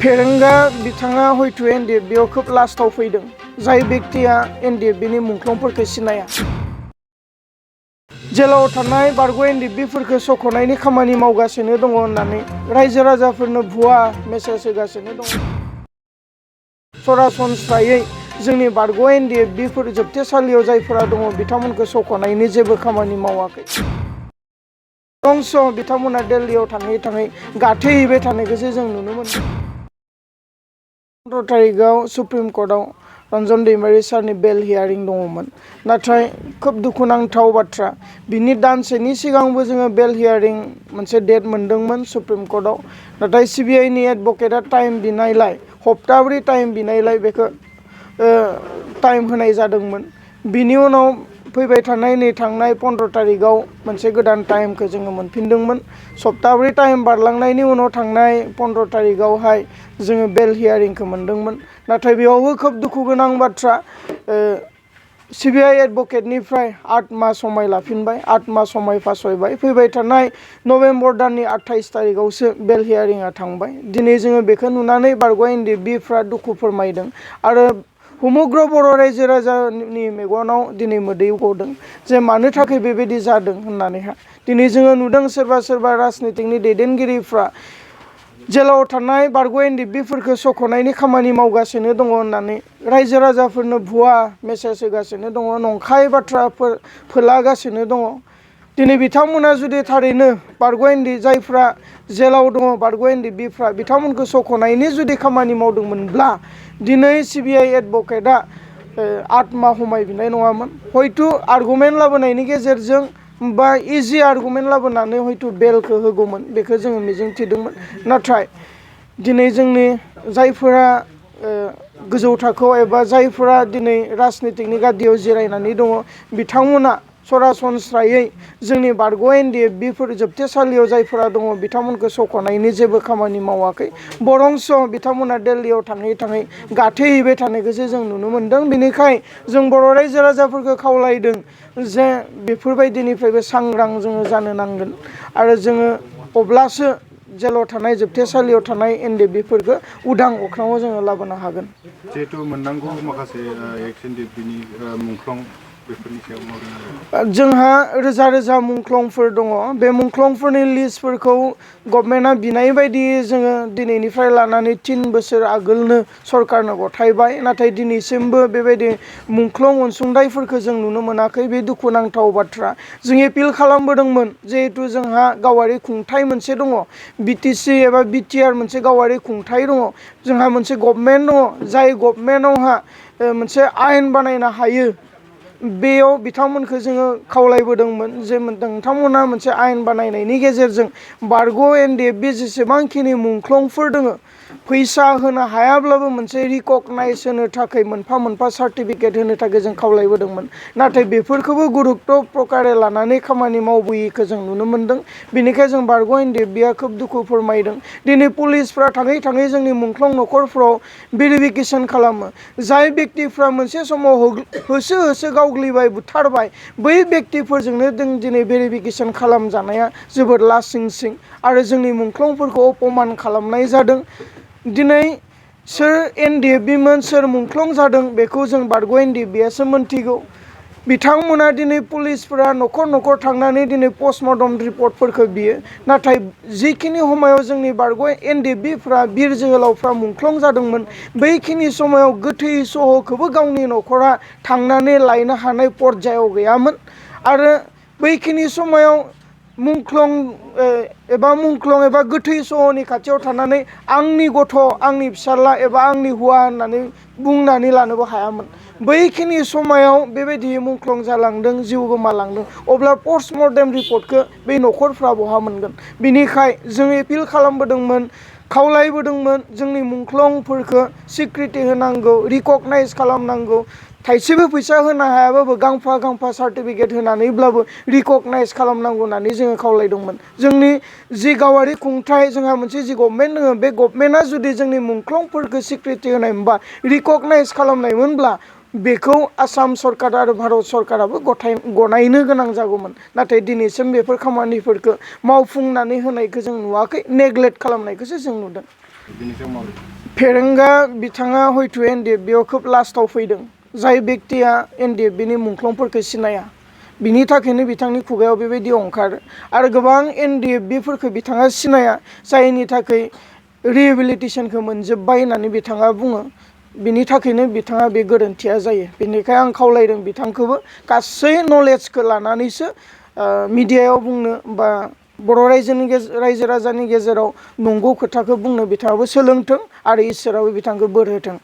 फेरेंगा बिथाङा हयथ' एनडिएफबियाव खोब लास्टाव फैदों जाय बेक्तिया एनडिएफबिनि मुंख्लंफोरखौ सिनाया जेलाव थानाय बारग' एनडिएफबिफोरखौ सख'नायनि खामानि मावगासिनो दङ होननानै रायजो राजाफोरनो भुवा मेसेज होगासिनो दङ सरासनस्रायै जोंनि बारग' एनडिएफबिफोर जोबथेसालियाव जायफोरा दङ बिथांमोनखौ सख'नायनि जेबो खामानि मावाखै दंस' बिथांमोना दिल्लीयाव थाङै थाङै गाथेहैबाय थानायखौसो जों नुनो मोनो 15 तारिखआव सुप्रिम कर्टआव रन्जन दैमारि सारनि बेल हियारिं दङमोन नाथाय खोब दुखुनांथाव बाथ्रा बिनि दानसेनि सिगांबो जोङो बेल हियारिं मोनसे डेट मोनदोंमोन सुप्रिम कर्टआव नाथाय सिबिआइनि एडभकेटआ टाइम बिनायलाय हप्ताब्रै टाइम बिनायलाय बेखौ टाइम होनाय जादोंमोन बिनि उनाव फैबाय थानाय नै थांनाय 15 तारिखआव मोनसे गोदान टाइमखौ जोङो मोनफिनदोंमोन सप्ताब्रै टाइम बारलांनायनि उनाव थांनाय 15 तारिखआवहाय जोङो बेल हियारिंखौ मोनदोंमोन नाथाय बेयावबो खोब दुखु गोनां बाथ्रा सिबिआइ एडभकेटनिफ्राय 8 मास समय लाफिनबाय 8 मास समय फासयबाय फैबाय थानाय नभेम्बर दाननि 28 तारिखआवसो बेल हियारिंआ थांबाय दिनै जोङो बेखौ नुनानै बारग' एनडिएफबिफ्रा दुखु फोरमायदों आरो हुमुग्र बर' रायजो राजानि मेगनाव दिनै मोदै गदों जे मानो थाखाय बेबायदि जादों होननानैहा दिनै जोङो नुदों सोरबा राजनितिकनि दैदेनगिरिफ्रा जेलाव थानाय बारग' एनडिएफबिफोरखौ सख'नायनि खामानि मावगासिनो दङ होननानै रायजो राजाफोरनो भुवा मेसेज होगासिनो दङ नंखाय बाथ्राफोर फोलागासिनो दङ दिनै बिथांमोना जुदि थारैनो बारग' जायफ्रा जेलाव दङ बारग' एनडिएफबिफ्रा बिथांमोनखौ सख'नायनि जुदि खामानि मावदोंमोनब्ला दिनै सिबिआइ एडभकेटआ 8 माह समय बिनाय नङामोन हयथ' आर्गुमेन्ट लाबोनायनि गेजेरजों बा इजि आर्गुमेन्ट लाबोनानै हयथ' बेलखौ होगौमोन बेखौ जोङो मिजिंथिदोंमोन नाथाय दिनै जोंनि जायफोरा गोजौ थाखोआव एबा जायफोरा दिनै राजनितिकनि गादियाव जिरायनानै दङ बिथांमोना सरासनस्रायै जोंनि बारग' एनडिएफबिफोर जोबथेसालियाव जायफोरा दङ बिथांमोनखौ सख'नायनि जेबो खामानि मावाखै बरंस' बिथांमोना दिल्लीयाव थाङै थाङै गाथेहैबाय थानायखौसो जों नुनो मोन्दों बेनिखाय जों बर' रायजो राजाफोरखौ खावलायदों जे बेफोरबायदिनिफ्रायबो सांग्रां जोङो जानो नांगोन आरो जोङो अब्लासो जेलाव थानाय जोबथेसालियाव थानाय एनडिएफबिफोरखौ उदां अख्राङाव जोङो लाबोनो हागोन जिहेतु मोननांगौ माखासे एक्स-एनडिएफबिनि मुंख्लं बेफोरनि सायाव जोंहा रोजा मुंख्लंफोर दङ बे मुंख्लंफोरनि लिस्टफोरखौ गभर्नमेन्टआ बिनाय बायदियै जोङो दिनैनिफ्राय लानानै 3 बोसोर आगोलनो सरकारनो गथायबाय नाथाय दिनैसिमबो बेबायदि मुंख्लं अनसुंथाइफोरखौ जों नुनो मोनाखै बे दुखुनांथाव बाथ्रा जों एपिल खालामबोदोंमोन जिहेतु जोंहा गावारि खुंथाइ मोनसे दङ बिटिसि एबा बिटिआर मोनसे गावारि खुंथाइ दङ जोंहा मोनसे गभर्नमेन्ट दङ जाय गभर्नमेन्टआवहा मोनसे आयेन बानायनो हायो बेयाव बिथांमोनखौ जोङो खावलायबोदोंमोन जे नोंथांमोना मोनसे आयेन बानायनायनि गेजेरजों बारग' एनडिएफबि जेसेबांखिनि मुंख्लंफोर दङ फैसा होनो हायाब्लाबो मोनसे रिकगनाइज होनो थाखाय मोनफा सार्टिफिकेट होनो थाखाय जों खावलायबोदोंमोन नाथाय बेफोरखौबो गुरुत्त प्रकारे लानानै खामानि मावबोयिखौ जों नुनो मोन्दों बेनिखायनो जों बारग' एनडिएफबिया खोब दुखु फोरमायदों दिनै पुलिसफ्रा थाङै थाङै जोंनि मुंख्लं न'खरफ्राव भेरिफिकेसन खालामो जाय बेक्तिफ्रा मोनसे समाव होसो गावग्लिबाय बुथारबाय बै बेक्तिफोरजोंनो जों दिनै भेरिफिकेसन खालामजानाया जोबोद लासिंसिं आरो जोंनि मुंख्लंफोरखौ अपमान खालामनाय जादों दिनै सोर एनडिएफबिमोन सोर मुंख्लं जादों बेखौ जों बारग' एनडिएफबियासो मोनथिगौ बिथांमोना दिनै पुलिसफोरा न'खर थांनानै दिनै पस्टमर्टम रिपर्टफोरखौ बियो नाथाय जिखिनि समायाव जोंनि बारग' एनडिएफबिफ्रा बिर जोहोलावफ्रा मुंख्लं जादोंमोन बैखिनि समायाव गोथै सह'खौबो गावनि न'खरा थांनानै लायनो हानाय पर्यायाव गैयामोन आरो बैखिनि समायाव मुंख्लं एबा गोथै सह'नि खाथियाव थानानै आंनि गथ' आंनि फिसाला एबा आंनि हौवा होननानै बुंनानै लानोबो हायामोन बैखिनि समायाव बेबायदि मुंख्लं जालांदों जिउ गोमालांदों अब्ला पस्टमर्टेम रिपर्टखौ बे न'खरफ्रा बहा मोनगोन बिनिखाय जों एपिल खालामबोदोंमोन खावलायबोदोंमोन जोंनि मुंख्लंफोरखौ सिक्रिटि होनांगौ रिकगनाइज खालामनांगौ थाइसेबो फैसा होनो हायाबाबो गांफा सार्टिफिकेट होनानैब्लाबो रिकगनाइज खालामनांगौ होननानै जोङो खावलायदोंमोन जोंनि जि गावारि खुंथाइ जोंहा मोनसे जि गभर्नमेन्ट दङ बे गभर्नमेन्टआ जुदि जोंनि मुंख्लंफोरखौ सिक्रिटि होनायमोनबा रिकगनाइज खालामनायमोनब्ला बेखौ आसाम सरकार आरो भारत सरकाराबो गनायनो गोनां जागौमोन नाथाय दिनैसिम बेफोर खामानिफोरखौ मावफुंनानै होनायखौ जों नुवाखै नेग्लेक्ट खालामनायखौसो जों नुदों बिनि सायाव माबायदि फेरेंगा बिथाङा हयथ' एनडिएफबियाव खोब लास्टाव फैदों जाय बेक्तिया एनडिएफबिनि मुंख्लंफोरखौ सिनाया बिनि थाखायनो बिथांनि खुगायाव बेबायदि ओंखारो आरो गोबां एनडिएफबिफोरखौ बिथाङा सिनाया जायनि थाखाय रिहेबिलिटेसनखौ मोनजोब्बाय होननानै बिथाङा बुङो बिनि थाखायनो बिथाङा बे गोरोन्थिया जायो बेनिखायनो आं खावलायदों बिथांखौबो गासै नलेजखौ लानानैसो मिडियायाव बुंनो बा बर' रायजो राजानि गेजेराव नंगौ खोथाखौ बुंनो बिथाङाबो सोलोंथों आरो इसोराबो बिथांखौ बोर होथों